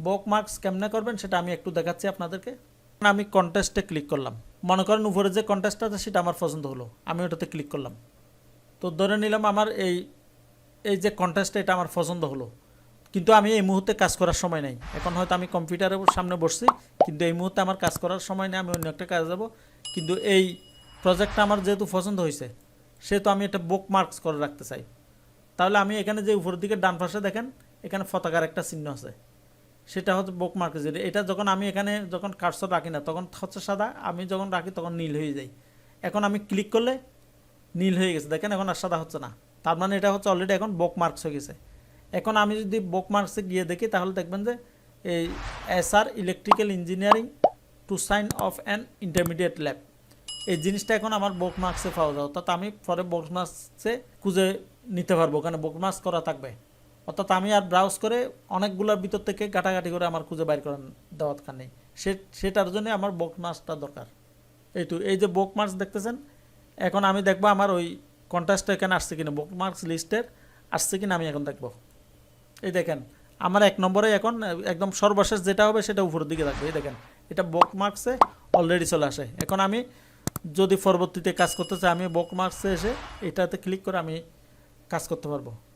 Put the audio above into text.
Bookmarks কেমনে করবেন সেটা আমি একটু দেখাচ্ছি আপনাদেরকে। আমি কন্টেস্টে ক্লিক করলাম, মনে করেন উপরে যে কন্টেস্ট আছে সেটা আমার পছন্দ হলো, আমি ওটাতে ক্লিক করলাম। তো ধরে নিলাম আমার এই যে কন্টেস্টটা এটা আমার পছন্দ হলো, কিন্তু আমি এই মুহূর্তে কাজ করার সময় নেই। এখন হয়তো আমি কম্পিউটারের সামনে বসছি, কিন্তু এই মুহূর্তে আমার কাজ করার সময় নেই, আমি অন্য একটা কাজে যাব। কিন্তু এই প্রজেক্টটা আমার যেহেতু পছন্দ হয়েছে, সেহেতু আমি এটা বুকমার্কস করে রাখতে চাই। তাহলে আমি এখানে যে উপরের দিকে ডান পাশে দেখেন এখানে পতাকার একটা চিহ্ন আছে, সেটা হচ্ছে বুকমার্কস। এটা যখন আমি এখানে যখন কার্সর রাখি না তখন হচ্ছে সাদা, আমি যখন রাখি তখন নীল হয়ে যায়। এখন আমি ক্লিক করলে নীল হয়ে গেছে, দেখেন এখন আর সাদা হচ্ছে না। তার মানে এটা হচ্ছে অলরেডি এখন বুকমার্কস হয়ে গেছে। এখন আমি যদি বুকমার্কসে গিয়ে দেখি তাহলে দেখবেন যে এই SR electrical engineering to sign off an intermediate lab, এই জিনিসটা এখন আমার বুকমার্কসে পাওয়া যায়। অর্থাৎ আমি পরে বুকমার্কসে খুঁজে নিতে পারবো, ওখানে বুকমার্কস করা থাকবে। অর্থাৎ আমি আর ব্রাউজ করে অনেকগুলোর ভিতর থেকে ঘাটাঘাটি করে আমার খুঁজে বাইর করার দেওয়ার নেই, সেটার জন্য আমার বুকমার্কসটা দরকার। এই যে বুকমার্কস দেখতেছেন, এখন আমি দেখবো আমার ওই কন্টেস্টটা এখানে আসছে কিনা, বুকমার্কস লিস্টের আসছে কিনা আমি এখন দেখবো। এই দেখেন আমার 1 নম্বরে এখন একদম সর্বশেষ যেটা হবে সেটা উপরের দিকে থাকবে। এই দেখেন এটা বুকমার্কসে অলরেডি চলে আসে। এখন আমি যদি পরবর্তীতে কাজ করতে চাই, আমি বুকমার্কসে এসে এটাতে ক্লিক করে আমি কাজ করতে পারবো।